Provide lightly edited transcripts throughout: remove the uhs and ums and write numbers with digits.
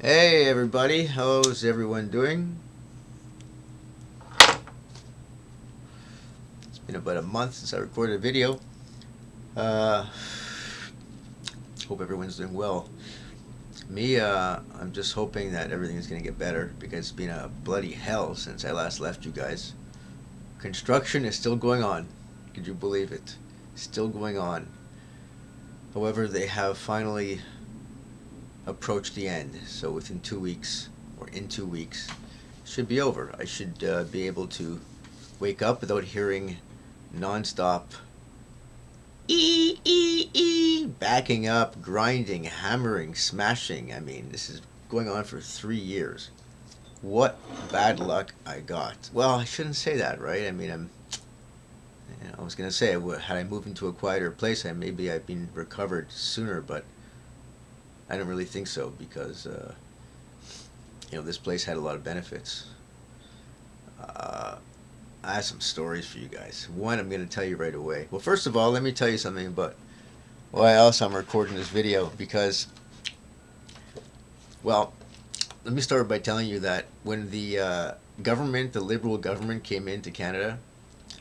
Hey everybody, how's everyone doing? It's been about a month since I recorded a video. Uh, Hope everyone's doing well. Me, I'm just hoping that everything's gonna get better because it's been a bloody hell since I last left you guys. Construction is still going on. Could you believe it? Still going on. However, they have finally approached the end. So within 2 weeks, or in 2 weeks, it should be over. I should be able to wake up without hearing nonstop backing up, grinding, hammering, smashing. I mean, this is going on for 3 years. What bad luck I got. Well, I shouldn't say that, right? I mean, I was gonna say, had I moved into a quieter place, maybe I'd been recovered sooner, but I don't really think so because this place had a lot of benefits. Uh, I have some stories for you guys. One, I'm going to tell you right away. Well, first of all, let me tell you something about why else I'm recording this video. Because, well, let me start by telling you that when the government, the Liberal government, came into Canada,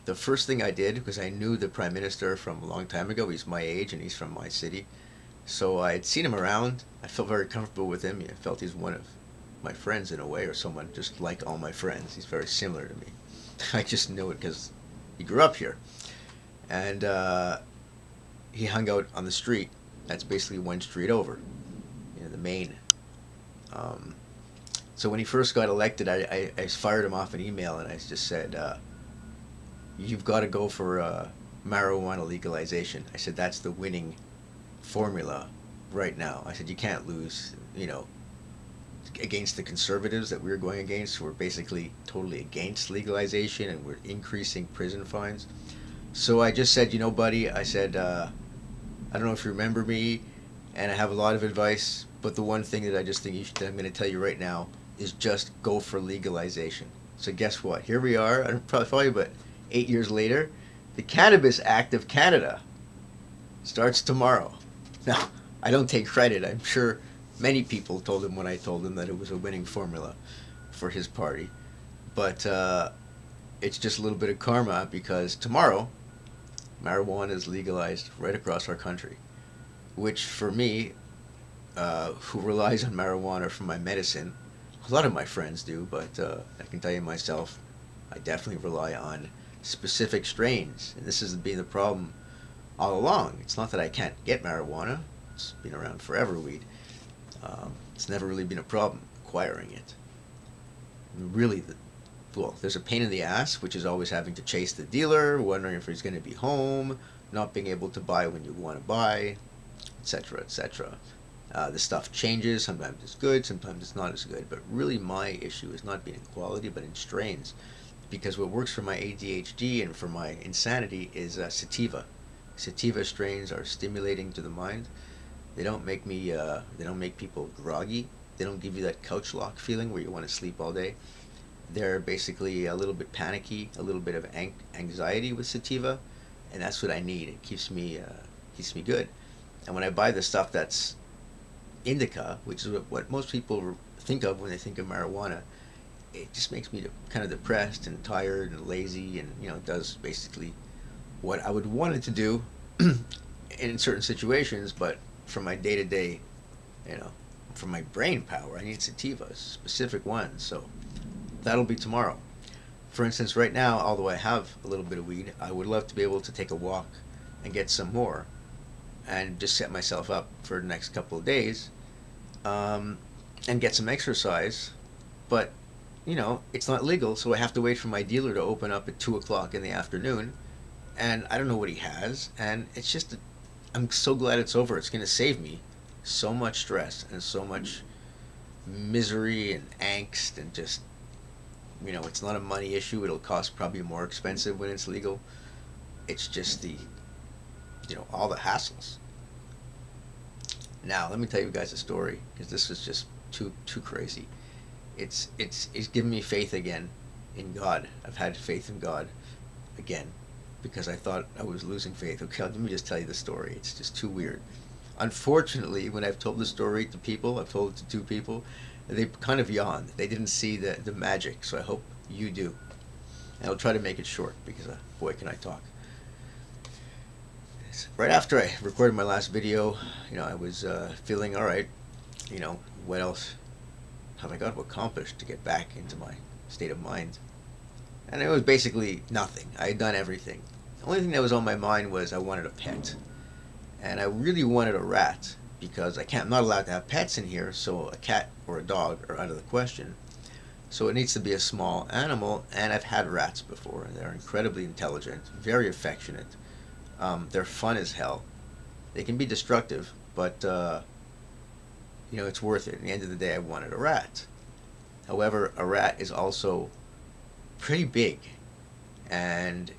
the first thing I did, because I knew the Prime Minister from a long time ago, he's my age and he's from my city. So I had seen him around. I felt very comfortable with him. I felt he's one of my friends in a way, or someone just like all my friends. He's very similar to me. I just know it because he grew up here. And he hung out on the street. That's basically one street over, the main. Um, so when he first got elected, I fired him off an email and I just said, you've got to go for marijuana legalization. I said, that's the winning formula right now. I said, you can't lose, against the conservatives that we were going against, who were basically totally against legalization and we're increasing prison fines. So I just said, buddy, I said, I don't know if you remember me, and I have a lot of advice, but the one thing that I just think that I'm going to tell you right now is just go for legalization. So guess what? Here we are, probably about 8 years later. The Cannabis Act of Canada starts tomorrow. Now, I don't take credit. I'm sure many people told him when I told him that it was a winning formula for his party. But it's just a little bit of karma because tomorrow, marijuana is legalized right across our country. Which for me, who relies on marijuana for my medicine, a lot of my friends do, but I can tell you myself, I definitely rely on specific strains. And this has been the problem all along. It's not that I can't get marijuana. It's been around forever, weed. It's never really been a problem acquiring it. Really, there's a pain in the ass, which is always having to chase the dealer, wondering if he's going to be home, not being able to buy when you want to buy, etc., etc. The stuff changes. Sometimes it's good, sometimes it's not as good. But really, my issue is not being in quality, but in strains. Because what works for my ADHD and for my insanity is sativa. Sativa strains are stimulating to the mind. They don't make me. They don't make people groggy. They don't give you that couch lock feeling where you want to sleep all day. They're basically a little bit panicky, a little bit of anxiety with sativa, and that's what I need. It keeps me good. And when I buy the stuff that's indica, which is what most people think of when they think of marijuana, it just makes me kind of depressed and tired and lazy, and it does basically what I would want it to do in certain situations, but for my day to day, for my brain power, I need sativas, specific ones. So that'll be tomorrow. For instance, right now, although I have a little bit of weed, I would love to be able to take a walk and get some more, and just set myself up for the next couple of days, and get some exercise. But it's not legal, so I have to wait for my dealer to open up at 2 o'clock in the afternoon, and I don't know what he has, and it's just I'm so glad it's over. It's going to save me so much stress and so much misery and angst, and just it's not a money issue. It'll cost probably more expensive when it's legal. It's just all the hassles. Now let me tell you guys a story, because this is just too crazy. It's given me faith again in God. I've had faith in God again because I thought I was losing faith. Okay, let me just tell you the story. It's just too weird. Unfortunately, when I've told the story to people, I've told it to two people, They kind of yawned. They didn't see the magic, so I hope you do. And I'll try to make it short because, boy, can I talk. Right after I recorded my last video, I was feeling all right. What else have I got to accomplish to get back into my state of mind? And it was basically nothing. I had done everything. The only thing that was on my mind was I wanted a pet. And I really wanted a rat because I'm not allowed to have pets in here, so a cat or a dog are out of the question. So it needs to be a small animal, and I've had rats before. They're incredibly intelligent, very affectionate. They're fun as hell. They can be destructive, but it's worth it. At the end of the day, I wanted a rat. However, a rat is also pretty big, and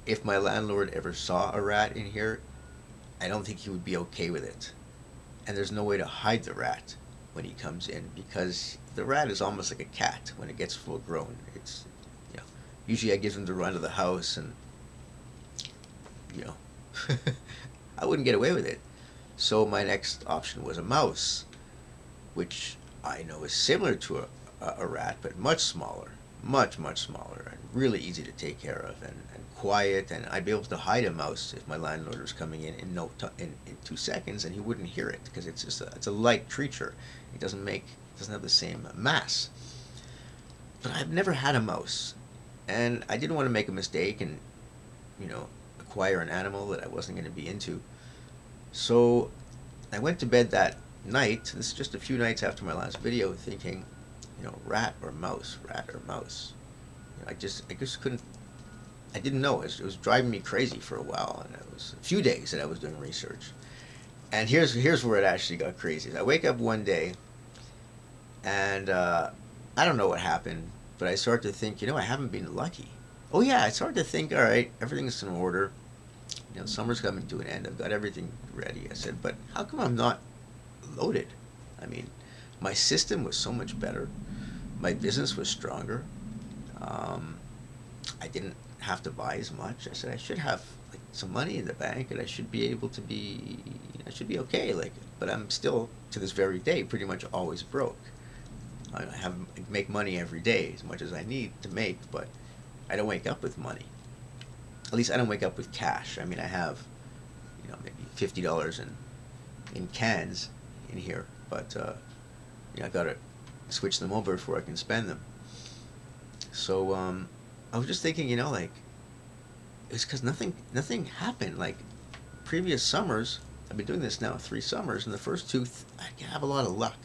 if my landlord ever saw a rat in here, I don't think he would be okay with it. And there's no way to hide the rat when he comes in because the rat is almost like a cat when it gets full grown. It's, usually I give him the run of the house and, I wouldn't get away with it. So my next option was a mouse, which I know is similar to a rat, but much smaller, much, much smaller, and really easy to take care of and quiet. And I'd be able to hide a mouse if my landlord was coming in in 2 seconds, and he wouldn't hear it because it's a light creature. It doesn't have the same mass. But I've never had a mouse, and I didn't want to make a mistake and acquire an animal that I wasn't going to be into. So I went to bed that night. This is just a few nights after my last video, thinking, rat or mouse, rat or mouse. I just couldn't. I didn't know. It was driving me crazy for a while, and it was a few days that I was doing research. And here's where it actually got crazy. I wake up one day, and I don't know what happened, but I started to think, I haven't been lucky. Oh yeah, I started to think, all right, everything's in order. Summer's coming to an end. I've got everything ready. I said, but how come I'm not loaded? I mean, my system was so much better. My business was stronger. I didn't have to buy as much. I said I should have some money in the bank, and I should be able to be. I should be okay. But I'm still to this very day pretty much always broke. I make money every day as much as I need to make, but I don't wake up with money. At least I don't wake up with cash. I mean, I have, maybe $50 in cans in here, but I gotta switch them over before I can spend them. So I was just thinking, it's because nothing happened. Like previous summers, I've been doing this now 3 summers, and the first 2 I have a lot of luck.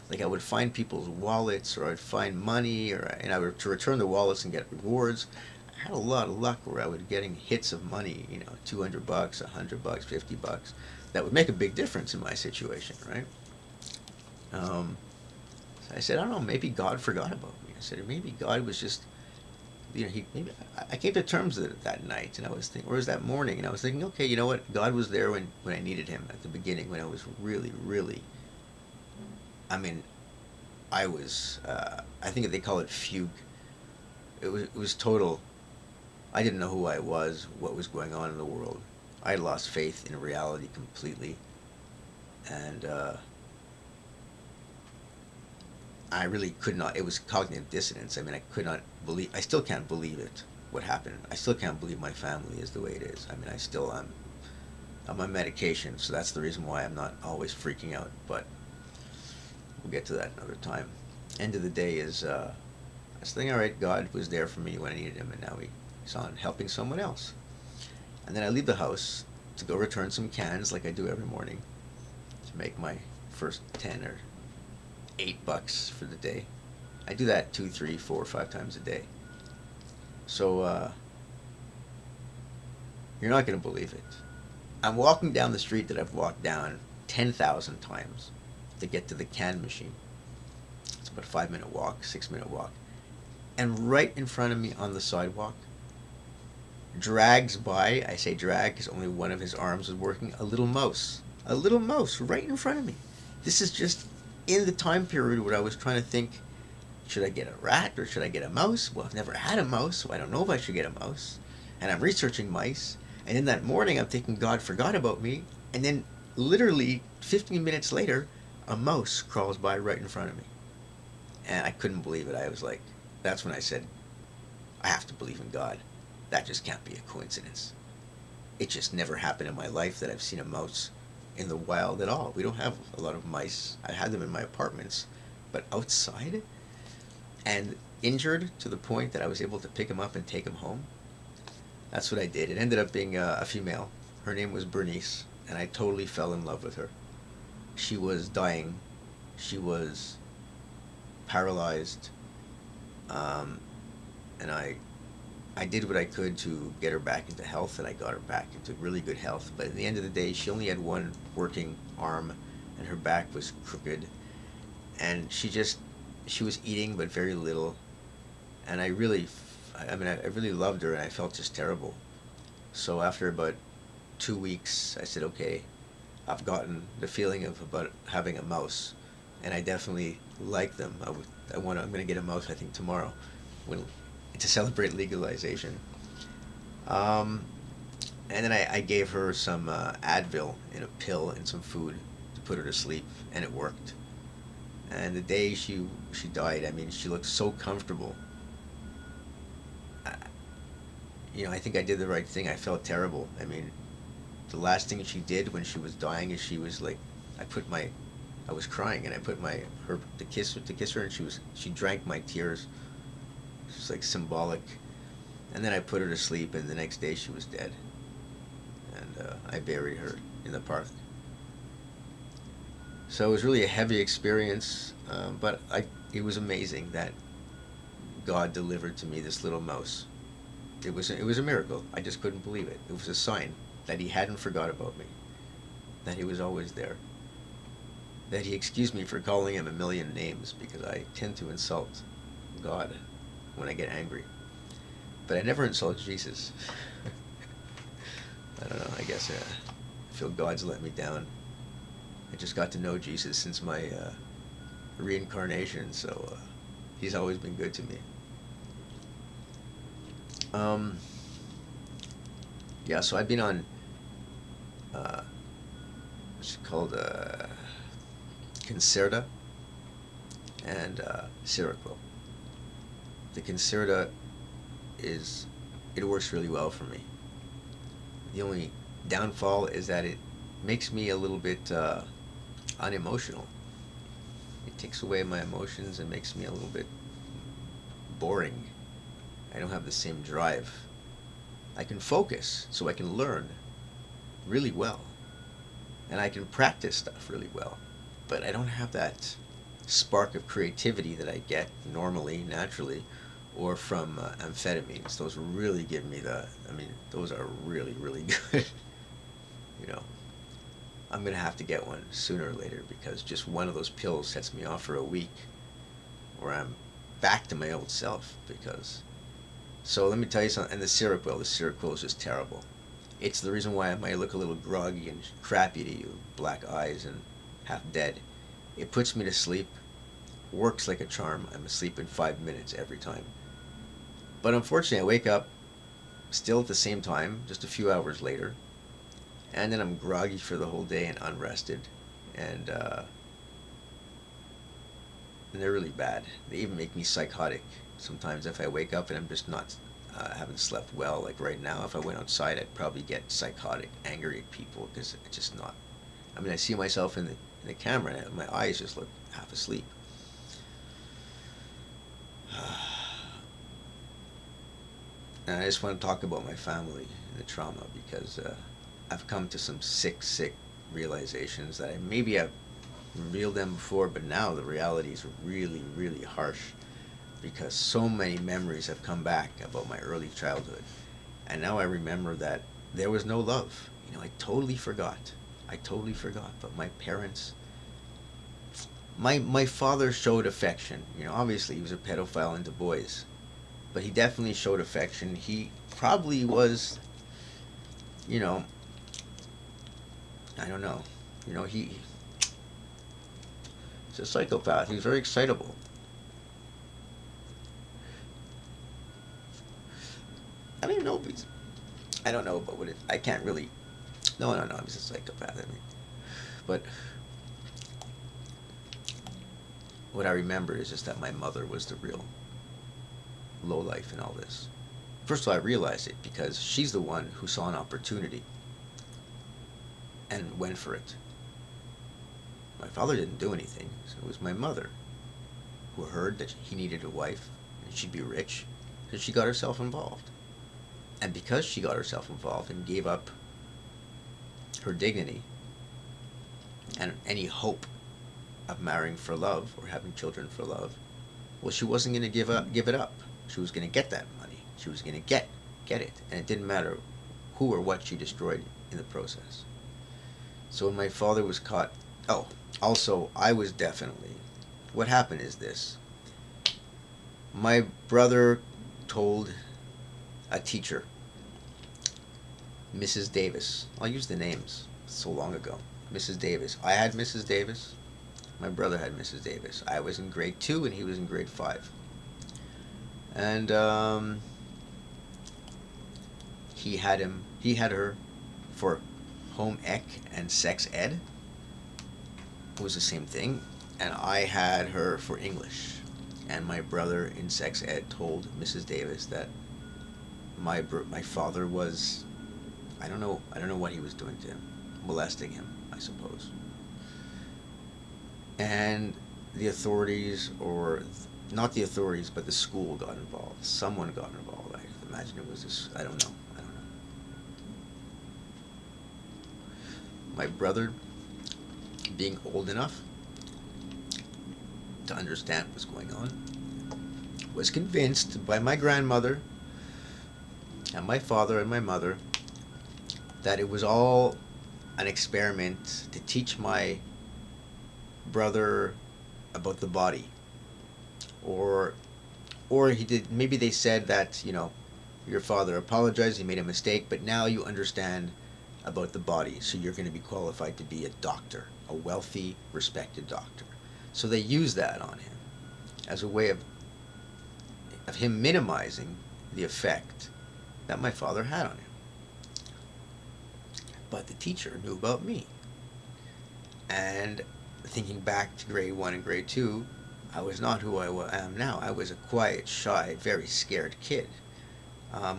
Like I would find people's wallets, or I'd find money, and I would to return the wallets and get rewards. I had a lot of luck where I was getting hits of money, $200, $100, $50. That would make a big difference in my situation, right? So I said, I don't know, maybe God forgot about me. I said, maybe God was just, maybe I came to terms with it that night, and I was thinking, or was that morning, and I was thinking, okay, you know what? God was there when I needed Him at the beginning, when I was really, really. I mean, I was. I think they call it fugue. It was total. I didn't know who I was, what was going on in the world. I had lost faith in reality completely, and I really could not. It was cognitive dissonance. I mean, I could not believe. I still can't believe it. What happened? I still can't believe my family is the way it is. I mean, I'm on medication, so that's the reason why I'm not always freaking out. But we'll get to that another time. End of the day is, I was thinking, all right, God was there for me when I needed Him, and now He's on helping someone else. And then I leave the house to go return some cans like I do every morning to make my first 10 or $8 for the day. I do that 2, 3, 4, 5 times a day. So you're not going to believe it. I'm walking down the street that I've walked down 10,000 times to get to the can machine. It's about a 5-minute walk, 6-minute walk. And right in front of me on the sidewalk, drags by, I say drag because only one of his arms was working, a little mouse. A little mouse right in front of me. This is just in the time period where I was trying to think, should I get a rat or should I get a mouse? Well, I've never had a mouse, so I don't know if I should get a mouse. And I'm researching mice. And in that morning, I'm thinking God forgot about me. And then literally 15 minutes later, a mouse crawls by right in front of me. And I couldn't believe it. I was like, that's when I said, I have to believe in God. That just can't be a coincidence. It just never happened in my life that I've seen a mouse in the wild at all. We don't have a lot of mice. I had them in my apartments, but outside and injured to the point that I was able to pick him up and take him home. That's what I did. It ended up being a female. Her name was Bernice, and I totally fell in love with her. She was dying. She was paralyzed, and I did what I could to get her back into health, and I got her back into really good health. But at the end of the day, she only had one working arm, and her back was crooked, and she was eating but very little, and I really, I mean, I really loved her, and I felt just terrible. So after about 2 weeks, I said, okay, I've gotten the feeling of about having a mouse, and I definitely like them. I'm going to get a mouse, I think, tomorrow, when to celebrate legalization. Um, and then I gave her some Advil in a pill and some food to put her to sleep, and it worked. And the day she died, I mean, she looked so comfortable. I, I think I did the right thing. I felt terrible. I mean, the last thing she did when she was dying is she was like, I was crying, and I put her to kiss her, and she drank my tears. It was like symbolic. And then I put her to sleep, and the next day she was dead. And I buried her in the park. So it was really a heavy experience, but it was amazing that God delivered to me this little mouse. It was a miracle. I just couldn't believe it. It was a sign that He hadn't forgot about me, that He was always there, that He excused me for calling Him a million names, because I tend to insult God when I get angry. But I never insult Jesus. I don't know, I guess I feel God's let me down. I just got to know Jesus since my reincarnation, so He's always been good to me. Yeah, so I've been on what's it called, Concerta and Seroquel. The Concerta it works really well for me. The only downfall is that it makes me a little bit unemotional. It takes away my emotions and makes me a little bit boring. I don't have the same drive. I can focus, so I can learn really well. And I can practice stuff really well. But I don't have that spark of creativity that I get normally, naturally, or from amphetamines. Those really give me those are really, really good. I'm going to have to get one sooner or later, because just one of those pills sets me off for a week, where I'm back to my old self. So let me tell you something. And the Seroquel is just terrible. It's the reason why I might look a little groggy and crappy to you, black eyes and half dead. It puts me to sleep, works like a charm. I'm asleep in 5 minutes every time. But unfortunately, I wake up still at the same time, just a few hours later, and then I'm groggy for the whole day and unrested, and they're really bad. They even make me psychotic sometimes if I wake up and I'm just not haven't slept well. Like right now, if I went outside, I'd probably get psychotic, angry at people, because it's just not. I mean, I see myself in the camera, and my eyes just look half asleep. And I just want to talk about my family and the trauma, because I've come to some sick realizations that maybe I've revealed them before, but now the reality is really, really harsh, because so many memories have come back about my early childhood. And now I remember that there was no love. I totally forgot. But my parents, my father showed affection. Obviously he was a pedophile into boys, but he definitely showed affection. He probably was, I don't know. He's a psychopath. He's very excitable. I don't even know if he's. I don't know about what it. I can't really. No, he's a psychopath. But what I remember is just that my mother was the real lowlife in all this. First of all, I realized it because she's the one who saw an opportunity and went for it. My father didn't do anything, so it was my mother who heard that he needed a wife and she'd be rich, and she got herself involved. And because she got herself involved and gave up her dignity and any hope of marrying for love or having children for love, well, she wasn't going to give it up. She was going to get that money. She was going to get it, and it didn't matter who or what she destroyed in the process. So when my father was caught, oh, also I was definitely. What happened is this: my brother told a teacher, Mrs. Davis. I'll use the names. So long ago, Mrs. Davis. I had Mrs. Davis. My brother had Mrs. Davis. I was in grade 2 and he was in grade 5. And he had her for home ec and sex ed. It was the same thing. And I had her for English. And my brother in sex ed told Mrs. Davis that my father was, I don't know what he was doing to him, molesting him, I suppose. And the authorities, or not the authorities, but the school got involved. Someone got involved. I imagine it was this. I don't know. My brother, being old enough to understand what was going on, was convinced by my grandmother and my father and my mother that it was all an experiment to teach my brother about the body, or he did. Maybe they said that, your father apologized, he made a mistake, but now you understand about the body, so you're going to be qualified to be a doctor, a wealthy, respected doctor. So they used that on him as a way of him minimizing the effect that my father had on him. But the teacher knew about me. And thinking back to grade 1 and grade 2, I was not who I am now. I was a quiet, shy, very scared kid.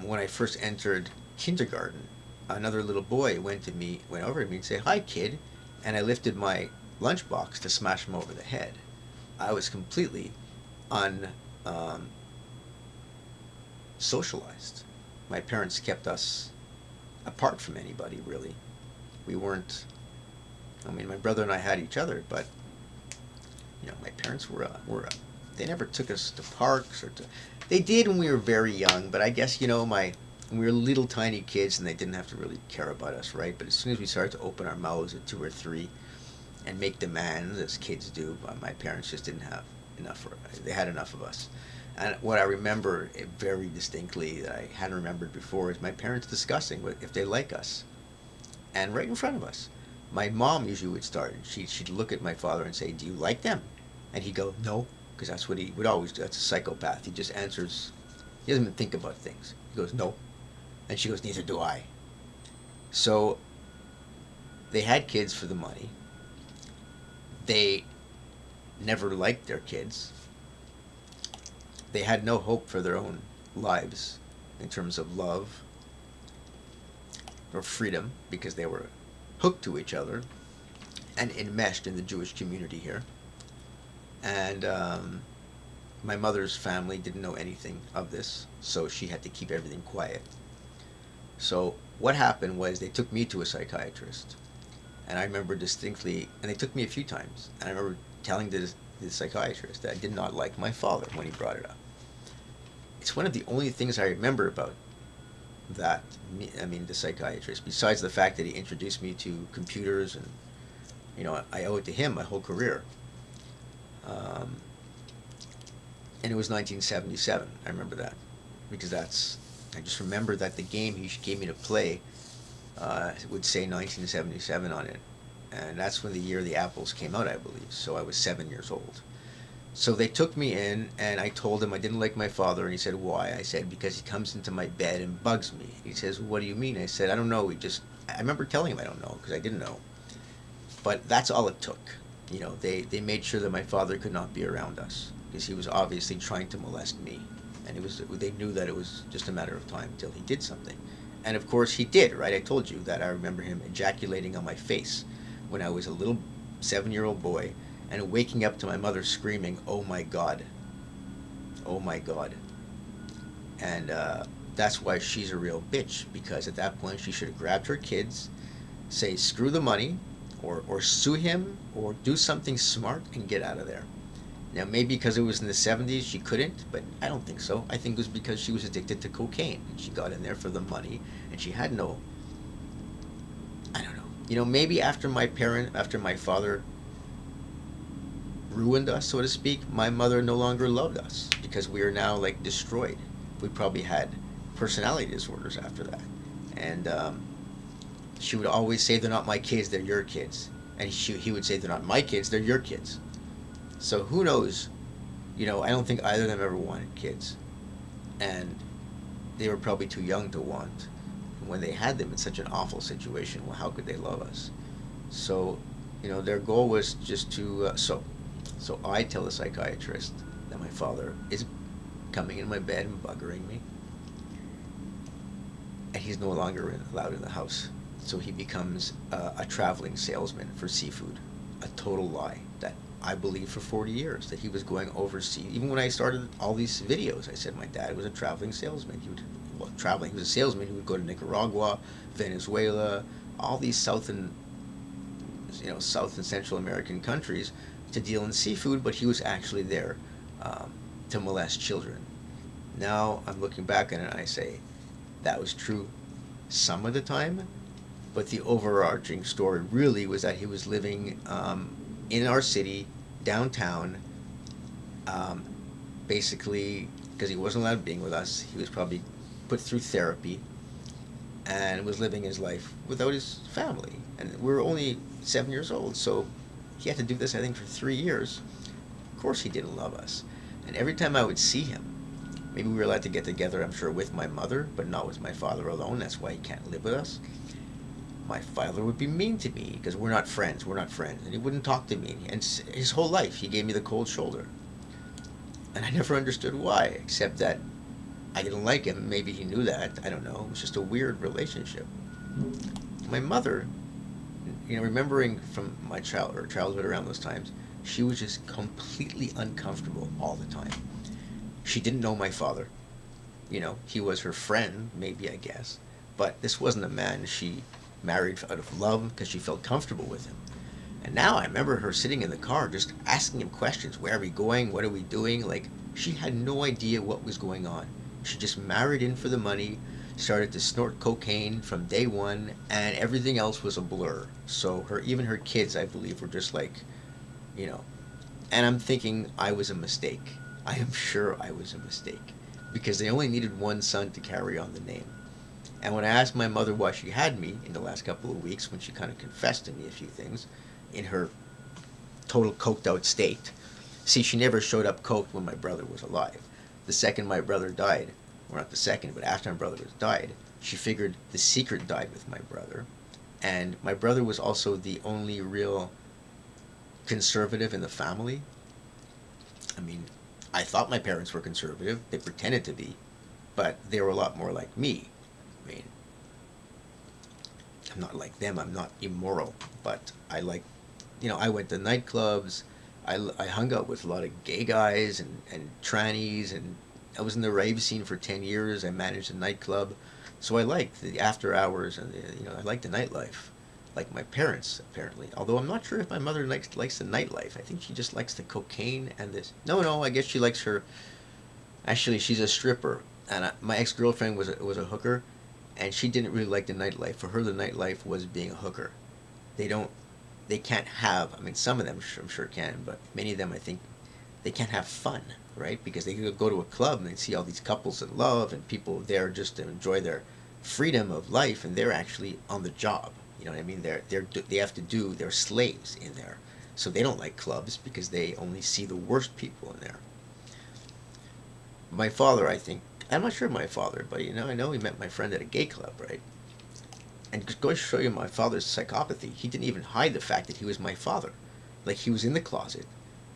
When I first entered kindergarten, another little boy went over to me and said, "Hi, kid," and I lifted my lunchbox to smash him over the head. I was completely socialized. My parents kept us apart from anybody, really. We weren't. My brother and I had each other, but my parents were they never took us to parks they did when we were very young, but I guess when we were little tiny kids, and they didn't have to really care about us, right? But as soon as we started to open our mouths at 2 or 3 and make demands, as kids do, my parents just didn't have enough. They had enough of us. And what I remember very distinctly that I hadn't remembered before is my parents discussing if they like us, and right in front of us. My mom usually would start, and she'd look at my father and say, "Do you like them?" And he'd go, "No," because that's what he would always do. That's a psychopath. He just answers. He doesn't even think about things. He goes, "No," and she goes, "Neither do I." So they had kids for the money. They never liked their kids. They had no hope for their own lives in terms of love or freedom, because they were hooked to each other and enmeshed in the Jewish community here. And my mother's family didn't know anything of this, so she had to keep everything quiet. So what happened was they took me to a psychiatrist, and I remember distinctly, and they took me a few times, and I remember telling the psychiatrist that I did not like my father when he brought it up. It's one of the only things I remember about that, the psychiatrist, besides the fact that he introduced me to computers, and I owe it to him my whole career. And it was 1977. I remember that because I just remember that the game he gave me to play would say 1977 on it, and that's when the year the apples came out, I believe. So I was 7 years old. So they took me in, and I told him I didn't like my father, and he said, "Why?" I said, "Because he comes into my bed and bugs me." He says, "What do you mean?" I said, "I don't know. I remember telling him I don't know, because I didn't know. But that's all it took. They made sure that my father could not be around us because he was obviously trying to molest me, and they knew that it was just a matter of time till he did something, and of course he did. Right, I told you that I remember him ejaculating on my face when I was a little 7-year-old boy, and waking up to my mother screaming, "Oh my God, oh my God," and that's why she's a real bitch, because at that point she should have grabbed her kids, say screw the money, or sue him, or do something smart and get out of there. Now, maybe because it was in the 70s, she couldn't, but I don't think so. I think it was because she was addicted to cocaine, and she got in there for the money, and she had no, I don't know. Maybe after my father ruined us, so to speak, my mother no longer loved us because we are now like destroyed. We probably had personality disorders after that. And she would always say, "They're not my kids, they're your kids." And he would say, "They're not my kids, they're your kids." So who knows? I don't think either of them ever wanted kids. And they were probably too young to want. When they had them in such an awful situation, well, how could they love us? So, their goal was just to, so I tell the psychiatrist that my father is coming in my bed and buggering me. And he's no longer allowed in the house. So he becomes a traveling salesman for seafood. A total lie that I believed for 40 years, that he was going overseas. Even when I started all these videos, I said my dad was a traveling salesman. He was a salesman. He would go to Nicaragua, Venezuela, all these South and Central American countries to deal in seafood, but he was actually there to molest children. Now I'm looking back on it and I say that was true some of the time, but the overarching story really was that he was living in our city, downtown, basically because he wasn't allowed being with us. He was probably put through therapy and was living his life without his family. And we were only 7 years old, so he had to do this, I think, for 3 years. Of course he didn't love us. And every time I would see him, maybe we were allowed to get together, I'm sure, with my mother, but not with my father alone. That's why he can't live with us. My father would be mean to me because we're not friends. And he wouldn't talk to me. And his whole life, he gave me the cold shoulder. And I never understood why, except that I didn't like him. Maybe he knew that. I don't know. It was just a weird relationship. My mother, remembering from my childhood around those times, she was just completely uncomfortable all the time. She didn't know my father. He was her friend, maybe, I guess. But this wasn't a man she married out of love because she felt comfortable with him. And now I remember her sitting in the car just asking him questions. Where are we going? What are we doing? Like, she had no idea what was going on. She just married in for the money, started to snort cocaine from day one, and everything else was a blur. So even her kids, I believe, were just like, and I'm thinking I was a mistake. I am sure I was a mistake because they only needed one son to carry on the name. And when I asked my mother why she had me in the last couple of weeks, when she kind of confessed to me a few things in her total coked out state, see, she never showed up coked when my brother was alive. The second my brother died, or not the second, but after my brother died, she figured the secret died with my brother. And my brother was also the only real conservative in the family. I mean, I thought my parents were conservative. They pretended to be, but they were a lot more like me. I mean, I'm not like them. I'm not immoral, but I went to nightclubs. I hung out with a lot of gay guys and trannies, and I was in the rave scene for 10 years. I managed a nightclub. So I liked the after hours and I liked the nightlife. Like my parents, apparently. Although I'm not sure if my mother likes the nightlife. I think she just likes the cocaine and this. No, I guess she likes her. Actually, she's a stripper, and my ex-girlfriend was a hooker, and she didn't really like the nightlife. For her, the nightlife was being a hooker. They can't have. I mean, some of them I'm sure can, but many of them I think they can't have fun, right? Because they could go to a club and they see all these couples in love and people there just to enjoy their freedom of life, and they're actually on the job. You know what I mean? They have to do. They're slaves in there, so they don't like clubs because they only see the worst people in there. My father, I think, I'm not sure of my father, but I know he met my friend at a gay club, right? And just going to show you my father's psychopathy, he didn't even hide the fact that he was my father. Like, he was in the closet.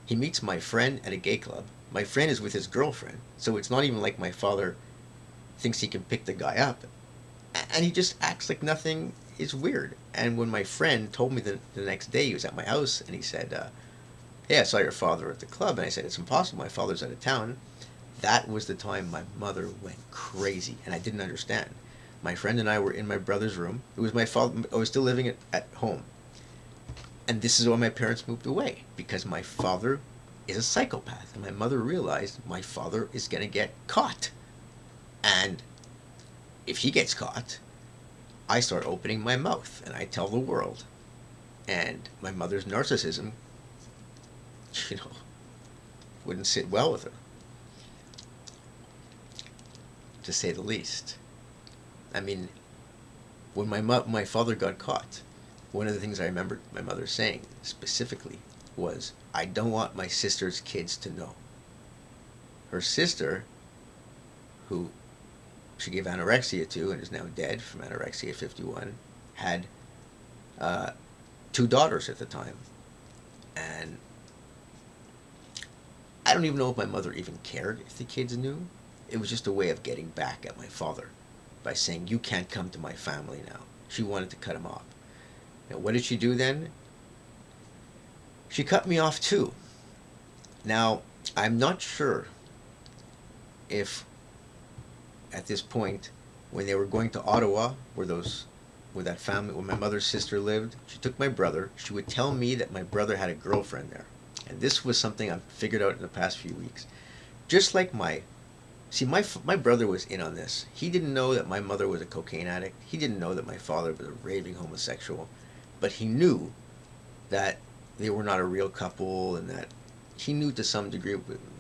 He meets my friend at a gay club. My friend is with his girlfriend, so it's not even like my father thinks he can pick the guy up. And he just acts like nothing is weird. And when my friend told me the next day, he was at my house, and he said, hey, I saw your father at the club. And I said, it's impossible. My father's out of town. That was the time my mother went crazy, and I didn't understand. My friend and I were in my brother's room. It was my father. I was still living at home. And this is when my parents moved away, because my father is a psychopath. And my mother realized my father is going to get caught. And if he gets caught, I start opening my mouth and I tell the world. And my mother's narcissism, you know, wouldn't sit well with her, to say the least. I mean, when my father got caught, one of the things I remember my mother saying specifically was, I don't want my sister's kids to know. Her sister, who she gave anorexia to and is now dead from anorexia at 51, had two daughters at the time. And I don't even know if my mother even cared if the kids knew. It was just a way of getting back at my father by saying, you can't come to my family now. She wanted to cut him off. Now, what did she do then? She cut me off too. Now, I'm not sure if at this point, when they were going to Ottawa, where that family, where my mother's sister lived, she took my brother. She would tell me that my brother had a girlfriend there. And this was something I've figured out in the past few weeks. Just like my brother was in on this. He didn't know that my mother was a cocaine addict. He didn't know that my father was a raving homosexual. But he knew that they were not a real couple, and that he knew to some degree,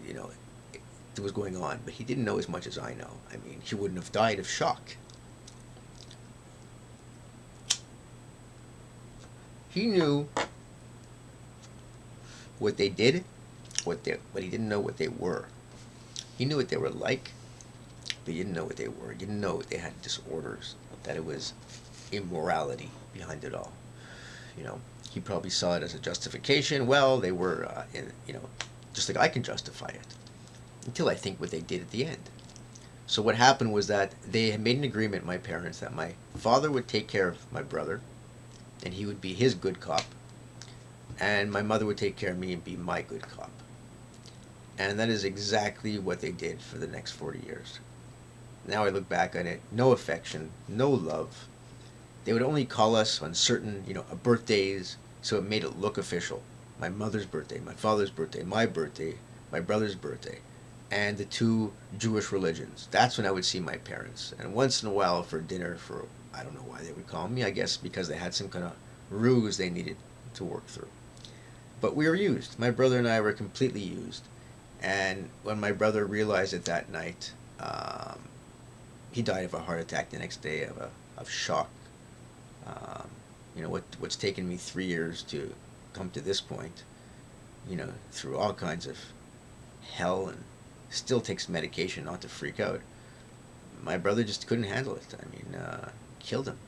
you know, it was going on. But he didn't know as much as I know. I mean, he wouldn't have died of shock. He knew what they did, but he didn't know what they were. He knew what they were like, but he didn't know what they were. He didn't know they had disorders, that it was immorality behind it all. You know, he probably saw it as a justification. Well, they were, just like I can justify it. Until I think what they did at the end. So what happened was that they had made an agreement, my parents, that my father would take care of my brother, and he would be his good cop, and my mother would take care of me and be my good cop. And that is exactly what they did for the next 40 years. Now I look back on it, no affection, no love. They would only call us on certain, birthdays, so it made it look official. My mother's birthday, my father's birthday, my brother's birthday, and the two Jewish religions. That's when I would see my parents. And once in a while for dinner, I don't know why they would call me, I guess because they had some kind of ruse they needed to work through. But we were used. My brother and I were completely used. And when my brother realized it that night, he died of a heart attack the next day of shock. What's taken me 3 years to come to this point, through all kinds of hell, and still takes medication not to freak out. My brother just couldn't handle it. I mean, killed him.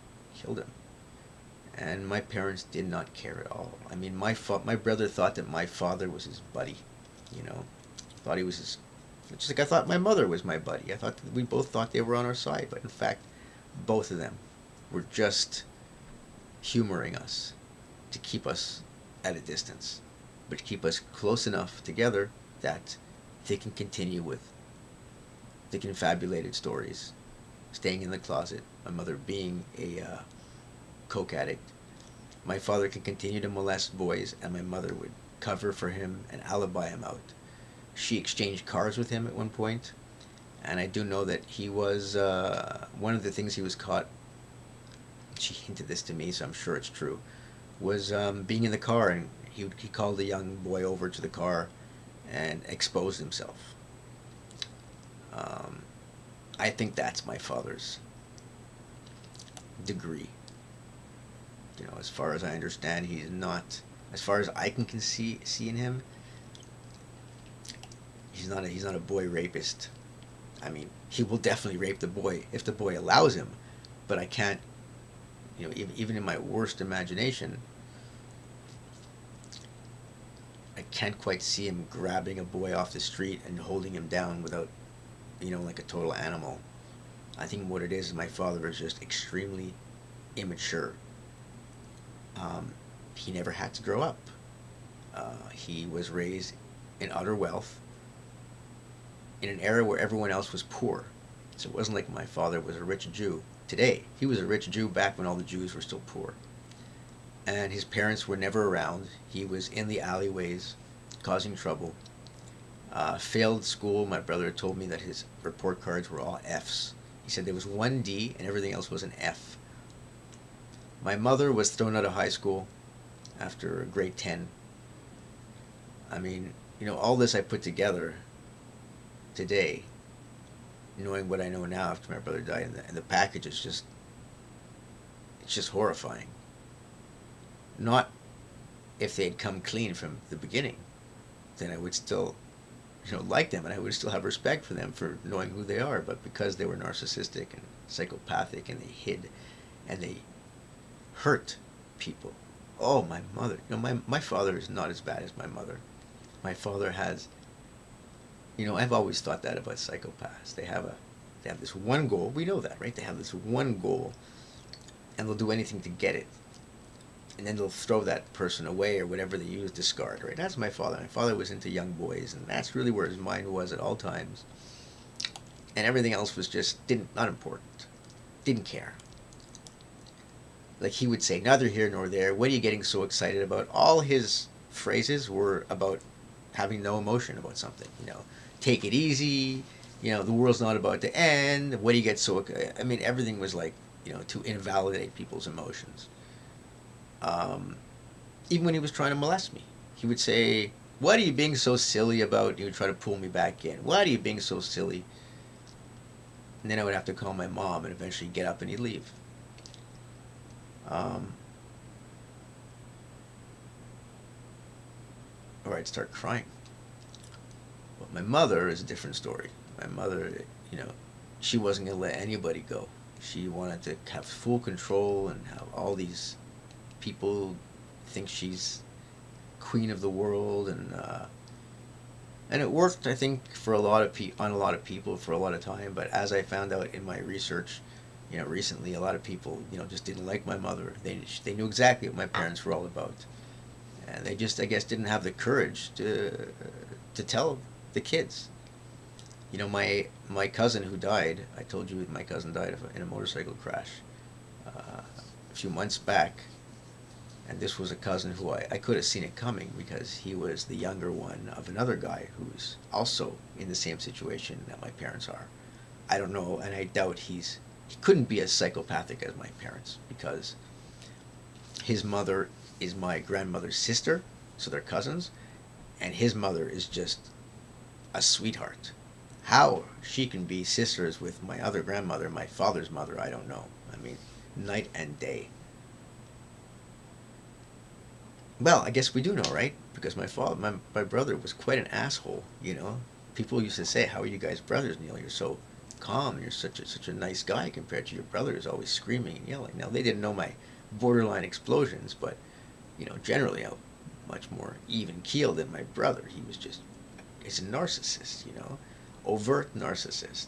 And my parents did not care at all. I mean, my brother thought that my father was his buddy, thought he was his, just like I thought my mother was my buddy. I thought that we both thought they were on our side, but in fact, both of them were just humoring us to keep us at a distance, but to keep us close enough together that they can continue with the confabulated stories, staying in the closet, my mother being a coke addict. My father can continue to molest boys, and my mother would cover for him and alibi him out. She exchanged cars with him at one point, and I do know that he was, one of the things he was caught, she hinted this to me, so I'm sure it's true, was being in the car, and he called a young boy over to the car and exposed himself. I think that's my father's degree. As far as I understand, he's not, as far as I can see in him, he's not a boy rapist. I mean, he will definitely rape the boy if the boy allows him, but I can't, even in my worst imagination, I can't quite see him grabbing a boy off the street and holding him down without, like a total animal. I think what it is my father is just extremely immature. He never had to grow up. He was raised in utter wealth in an era where everyone else was poor. So it wasn't like my father was a rich Jew today. He was a rich Jew back when all the Jews were still poor. And his parents were never around. He was in the alleyways causing trouble. Failed school. My brother told me that his report cards were all F's. He said there was one D and everything else was an F. My mother was thrown out of high school after grade 10. I mean, all this I put together today, knowing what I know now after my brother died, and the package is it's just horrifying. Not if they had come clean from the beginning, then I would still, like them, and I would still have respect for them for knowing who they are. But because they were narcissistic and psychopathic, and they hid, and they hurt people. Oh, my mother. My father is not as bad as my mother. My father has, I've always thought that about psychopaths. They have this one goal. We know that, right? They have this one goal, and they'll do anything to get it. And then they'll throw that person away or whatever they use, discard, right? That's my father. My father was into young boys, and that's really where his mind was at all times. And everything else was just not important. Didn't care. Like he would say, neither here nor there. What are you getting so excited about? All his phrases were about having no emotion about something. Take it easy. The world's not about to end. What do you get so? I mean, everything was like, to invalidate people's emotions. Even when he was trying to molest me, he would say, "What are you being so silly about?" He would try to pull me back in. "What are you being so silly?" And then I would have to call my mom, and eventually get up and he'd leave. Or I'd start crying. But my mother is a different story. My mother, she wasn't going to let anybody go. She wanted to have full control and have all these people think she's queen of the world, and it worked, I think, for on a lot of people for a lot of time. But as I found out in my research, recently, a lot of people, just didn't like my mother. They knew exactly what my parents were all about, and they just, I guess, didn't have the courage to tell the kids. My cousin who died, I told you my cousin died in a motorcycle crash a few months back, and this was a cousin who I could have seen it coming because he was the younger one of another guy who's also in the same situation that my parents are. I don't know, and I doubt he couldn't be as psychopathic as my parents because his mother is my grandmother's sister, so they're cousins, and his mother is just a sweetheart. How she can be sisters with my other grandmother, my father's mother, I don't know. I mean, night and day. Well, I guess we do know, right? Because my brother was quite an asshole. People used to say, "How are you guys brothers, Neil? You're so calm. You're such a nice guy compared to your brother who's always screaming and yelling." Now they didn't know my borderline explosions, but generally I'm much more even keeled than my brother. He's a narcissist. Overt narcissist,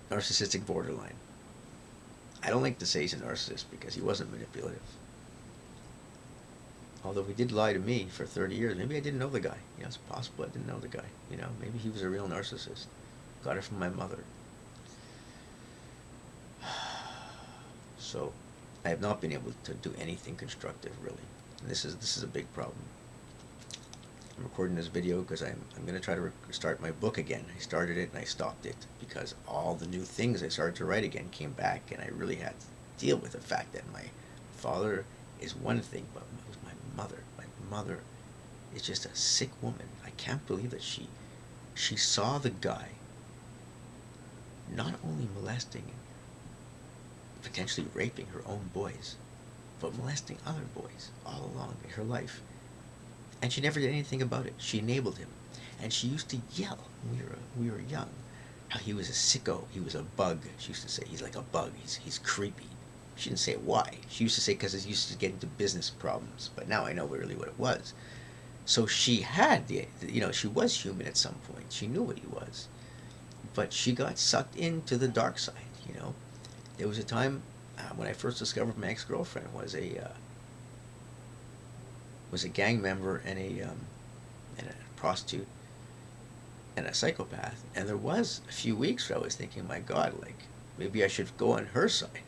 narcissistic borderline. I don't like to say he's a narcissist because he wasn't manipulative. Although he did lie to me for 30 years. Maybe I didn't know the guy. It's possible I didn't know the guy. Maybe he was a real narcissist. Got it from my mother. So, I have not been able to do anything constructive, really. And this is a big problem. I'm recording this video because I'm going to try to start my book again. I started it and I stopped it because all the new things I started to write again came back, and I really had to deal with the fact that my father is one thing, but it was my mother. My mother is just a sick woman. I can't believe that she saw the guy not only molesting and potentially raping her own boys, but molesting other boys all along in her life. And she never did anything about it. She enabled him. And she used to yell when we were young how he was a sicko, he was a bug. She used to say, "He's like a bug, he's creepy." She didn't say why. She used to say because he used to get into business problems. But now I know really what it was. So she had she was human at some point. She knew what he was, but she got sucked into the dark side. There was a time when I first discovered my ex-girlfriend was a gang member and a prostitute and a psychopath. And there was a few weeks where I was thinking, my God, like maybe I should go on her side.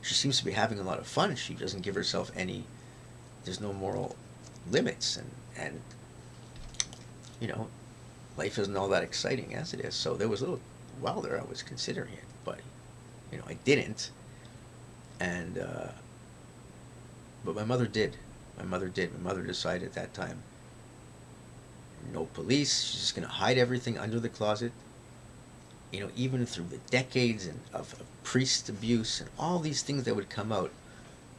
She seems to be having a lot of fun. She doesn't give herself any. There's no moral limits, and you know, life isn't all that exciting as it is. So there was a little while there I was considering it, but I didn't. And but my mother did. My mother did. My mother decided at that time, no police. She's just going to hide everything under the closet. Even through the decades of priest abuse and all these things that would come out,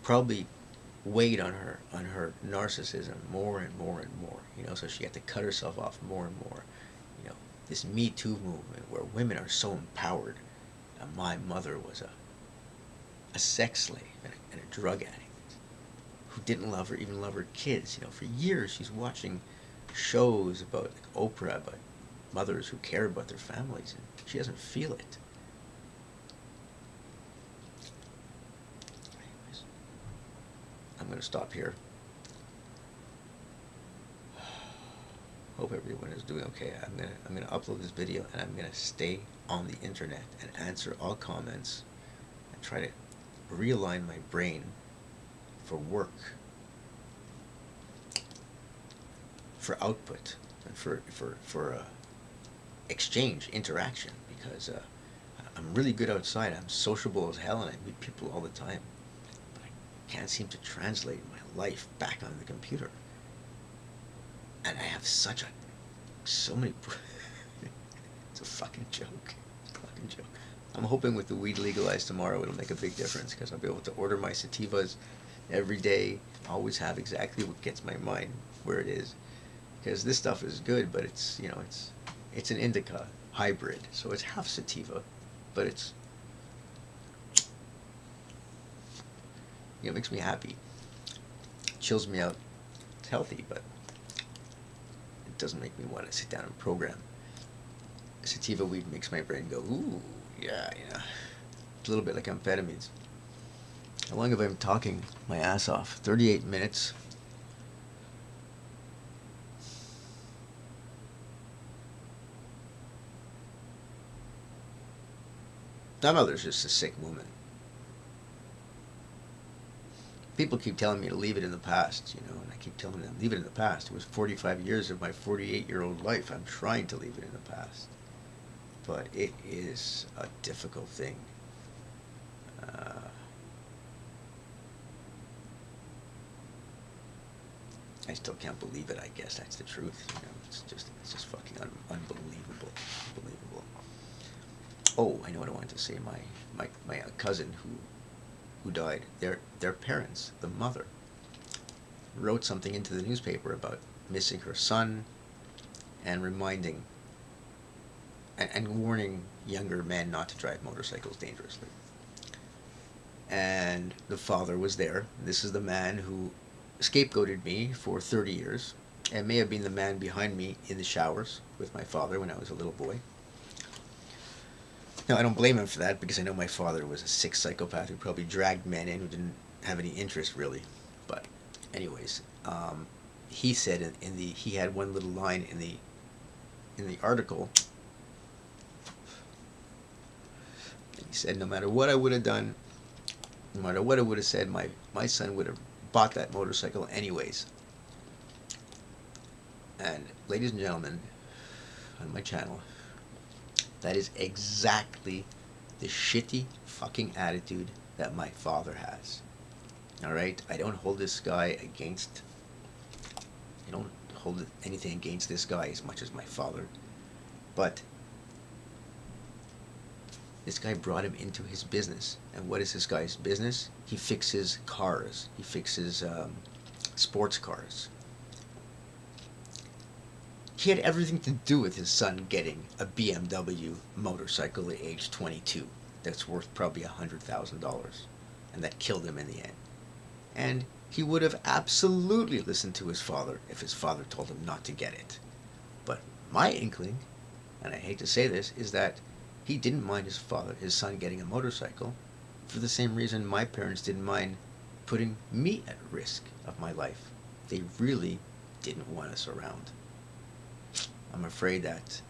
probably weighed on her narcissism more and more and more. So she had to cut herself off more and more. This Me Too movement where women are so empowered. My mother was a sex slave and a drug addict who didn't love her, even love her kids. For years she's watching shows about like Oprah about mothers who care about their families, and she doesn't feel it. Anyways, I'm going to stop here. Hope everyone is doing okay. I'm gonna upload this video, and I'm gonna stay on the internet and answer all comments and try to realign my brain for work, for output, and for exchange, interaction, because I'm really good outside. I'm sociable as hell, and I meet people all the time, but I can't seem to translate my life back onto the computer. And I have so many. It's a fucking joke. It's a fucking joke. I'm hoping with the weed legalized tomorrow, it'll make a big difference because I'll be able to order my sativas every day. Always have exactly what gets my mind where it is. Because this stuff is good, but it's an indica hybrid, so it's half sativa, but it makes me happy. Chills me out. It's healthy, but it doesn't make me want to sit down and program. Sativa weed makes my brain go, ooh, yeah. It's a little bit like amphetamines. How long have I been talking my ass off? 38 minutes. My mother's just a sick woman. People keep telling me to leave it in the past, and I keep telling them, leave it in the past. It was 45 years of my 48-year-old life. I'm trying to leave it in the past. But it is a difficult thing. I still can't believe it, I guess. That's the truth. It's just fucking unbelievable. Unbelievable. Oh, I know what I wanted to say. My cousin who died, their parents, the mother, wrote something into the newspaper about missing her son and reminding and warning younger men not to drive motorcycles dangerously. And the father was there. This is the man who scapegoated me for 30 years and may have been the man behind me in the showers with my father when I was a little boy. Now, I don't blame him for that because I know my father was a sick psychopath who probably dragged men in who didn't have any interest really. But anyways, he said he had one little line in the article. He said, no matter what I would have done, no matter what I would have said, my son would have bought that motorcycle anyways. And ladies and gentlemen, on my channel, that is exactly the shitty fucking attitude that my father has. Alright? I don't hold anything against this guy as much as my father. But this guy brought him into his business. And what is this guy's business? He fixes cars. He fixes sports cars. He had everything to do with his son getting a BMW motorcycle at age 22 that's worth probably $100,000, and that killed him in the end. And he would have absolutely listened to his father if his father told him not to get it. But my inkling, and I hate to say this, is that he didn't mind his son getting a motorcycle for the same reason my parents didn't mind putting me at risk of my life. They really didn't want us around. I'm afraid that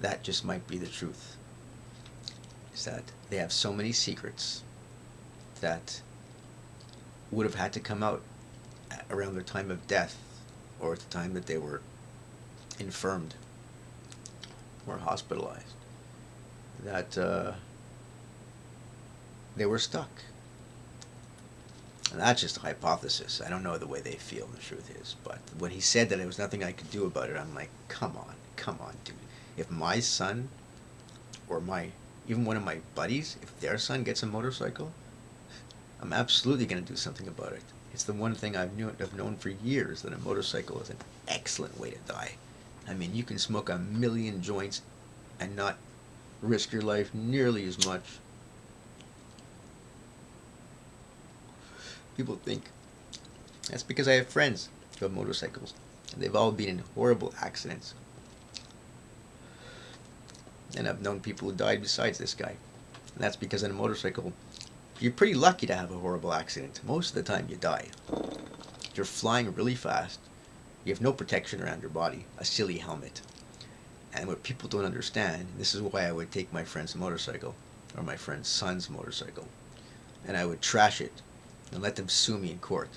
that just might be the truth. Is that they have so many secrets that would have had to come out around their time of death or at the time that they were infirmed or hospitalized, that they were stuck. And that's just a hypothesis. I don't know the way they feel, the truth is. But when he said that there was nothing I could do about it, I'm like, come on, dude. If my son or even one of my buddies, if their son gets a motorcycle, I'm absolutely going to do something about it. It's the one thing I've known for years, that a motorcycle is an excellent way to die. I mean, you can smoke a million joints and not risk your life nearly as much. People think that's because I have friends who have motorcycles, and they've all been in horrible accidents. And I've known people who died besides this guy. And that's because on a motorcycle, you're pretty lucky to have a horrible accident. Most of the time you die. You're flying really fast. You have no protection around your body, a silly helmet. And what people don't understand, this is why I would take my friend's motorcycle, or my friend's son's motorcycle, and I would trash it and let them sue me in court.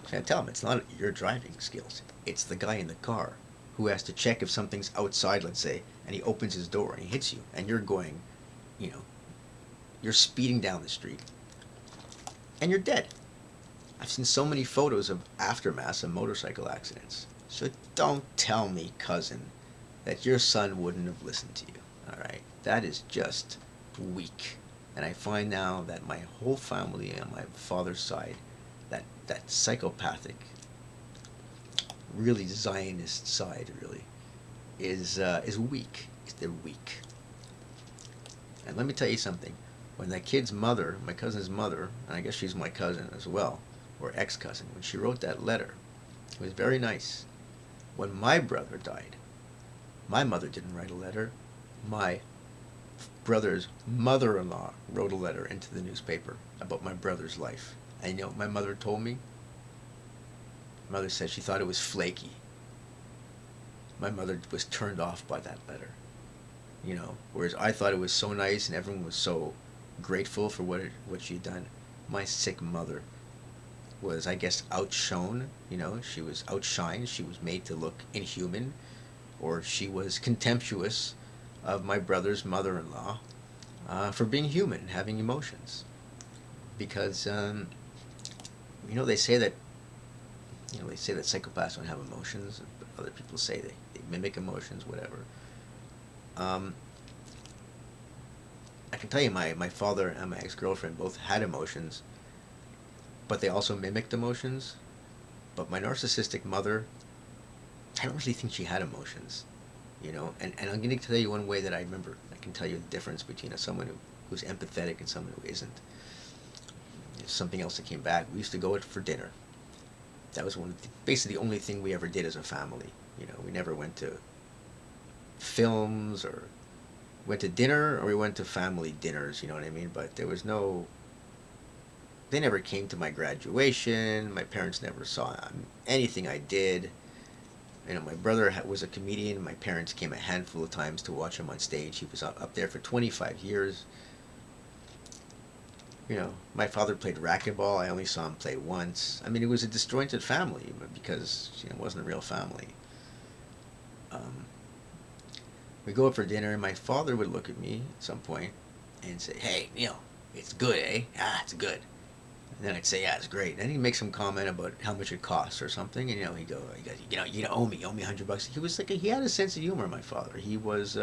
And I tell them, it's not your driving skills. It's the guy in the car who has to check if something's outside, let's say, and he opens his door and he hits you, and you're going, you're speeding down the street, and you're dead. I've seen so many photos of aftermaths of motorcycle accidents. So don't tell me, cousin, that your son wouldn't have listened to you. All right? That is just weak. And I find now that my whole family on my father's side, that psychopathic, really Zionist side, really, is weak. They're weak. And let me tell you something. When that kid's mother, my cousin's mother, and I guess she's my cousin as well, or ex-cousin, when she wrote that letter, it was very nice. When my brother died, my mother didn't write a letter. My brother's mother-in-law wrote a letter into the newspaper about my brother's life. And you know what my mother told me? My mother said she thought it was flaky. My mother was turned off by that letter. Whereas I thought it was so nice and everyone was so grateful for what she'd done. My sick mother was, I guess, outshone. She was outshined. She was made to look inhuman, or she was contemptuous of my brother's mother-in-law for being human and having emotions. Because they say that psychopaths don't have emotions, but other people say they mimic emotions, whatever. I can tell you my father and my ex-girlfriend both had emotions, but they also mimicked emotions. But my narcissistic mother, I don't really think she had emotions, And I'm going to tell you one way that I remember. I can tell you the difference between someone who's empathetic and someone who isn't. There's something else that came back. We used to go out for dinner. That was basically the only thing we ever did as a family. We never went to films or went to dinner, or we went to family dinners, you know what I mean? But there was they never came to my graduation. My parents never saw anything I did. My brother was a comedian. My parents came a handful of times to watch him on stage. He was up there for 25 years. My father played racquetball. I only saw him play once. I mean, it was a disjointed family because it wasn't a real family. We go out for dinner, and my father would look at me at some point and say, "Hey, Neil, it's good, eh? Ah, it's good." And then I'd say, "Yeah, it's great." And then he'd make some comment about how much it costs or something, and he goes, "You owe me $100." He was he had a sense of humor. My father, he was.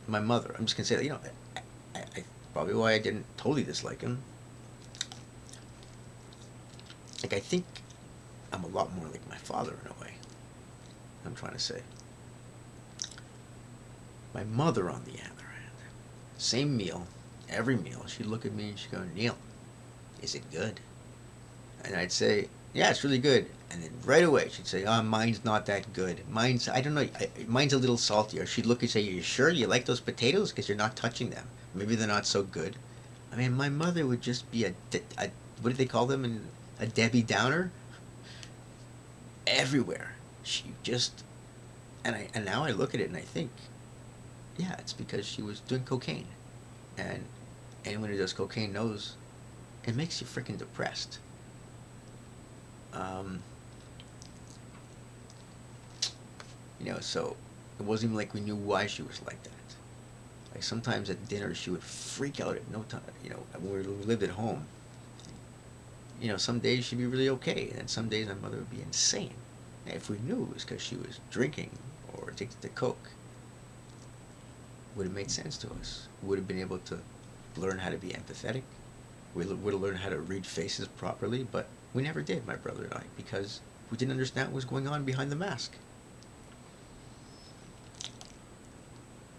My mother, I'm just gonna say that I probably why I didn't totally dislike him. I think I'm a lot more like my father in a way. I'm trying to say. My mother, on the other hand, same meal, every meal, she'd look at me and she'd go, Neil, is it good? And I'd say, yeah, it's really good. And then right away she'd say, oh, mine's not that good. Mine's, I don't know, mine's a little salty. Or she'd look and say, you sure you like those potatoes? Because you're not touching them. Maybe they're not so good. I mean, my mother would just be a what do they call them? A Debbie Downer everywhere. She just, and now I look at it and I think, yeah, it's because she was doing cocaine. And anyone who does cocaine knows it makes you freaking depressed. Um, so it wasn't even like we knew why she was like that. Like sometimes at dinner she would freak out at no time. When we lived at home, some days she'd be really okay, and then some days my mother would be insane. And if we knew it was because she was drinking or addicted to coke, would have made sense to us. We would have been able to learn how to be empathetic. We would have learned how to read faces properly, but we never did, my brother and I, because we didn't understand what was going on behind the mask.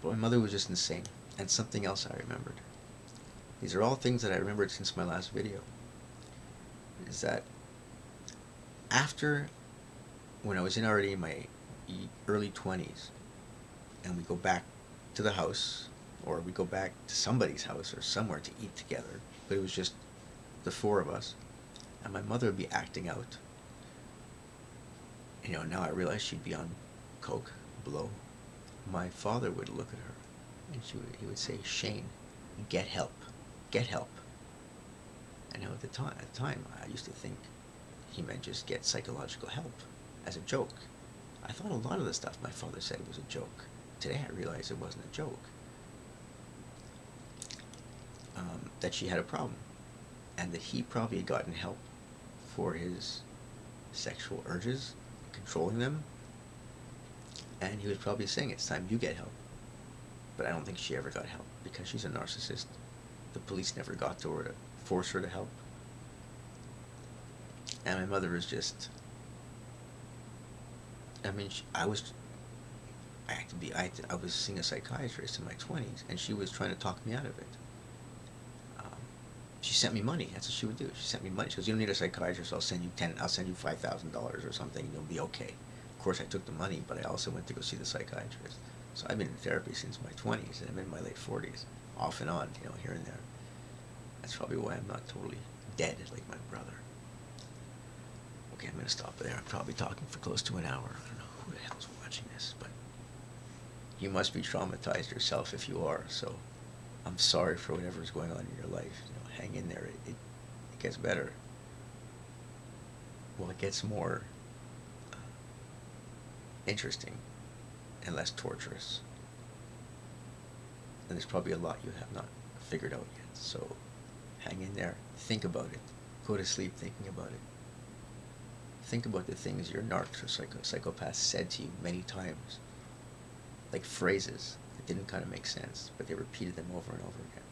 But my mother was just insane. And something else I remembered. These are all things that I remembered since my last video. Is that after, when I was already in my early 20s, and we go back to the house, or we go back to somebody's house or somewhere to eat together, but it was just the four of us, and my mother would be acting out. Now I realize she'd be on coke, blow. My father would look at her, and he would say, Shane, get help, get help. And at the time, I used to think he meant just get psychological help, as a joke. I thought a lot of the stuff my father said was a joke. Today I realize it wasn't a joke. That she had a problem, and that he probably had gotten help for his sexual urges, controlling them, and he was probably saying, it's time you get help. But I don't think she ever got help, because she's a narcissist. The police never got to her to force her to help. And my mother was just, I mean, I was seeing a psychiatrist in my 20s, and she was trying to talk me out of it. She sent me money. That's what she would do. She sent me money. She goes, you don't need a psychiatrist. I'll send you $5,000 or something, and you'll be okay. Of course, I took the money, but I also went to go see the psychiatrist. So I've been in therapy since my 20s, and I'm in my late 40s, off and on, here and there. That's probably why I'm not totally dead like my brother. Okay, I'm going to stop there. I'm probably talking for close to an hour. I don't know who the hell's watching this, but you must be traumatized yourself if you are. So I'm sorry for whatever's going on in your life. Hang in there. It gets better. Well, it gets more interesting and less torturous. And there's probably a lot you have not figured out yet. So hang in there. Think about it. Go to sleep thinking about it. Think about the things your narcs or psychopaths said to you many times. Like phrases that didn't kind of make sense, but they repeated them over and over again.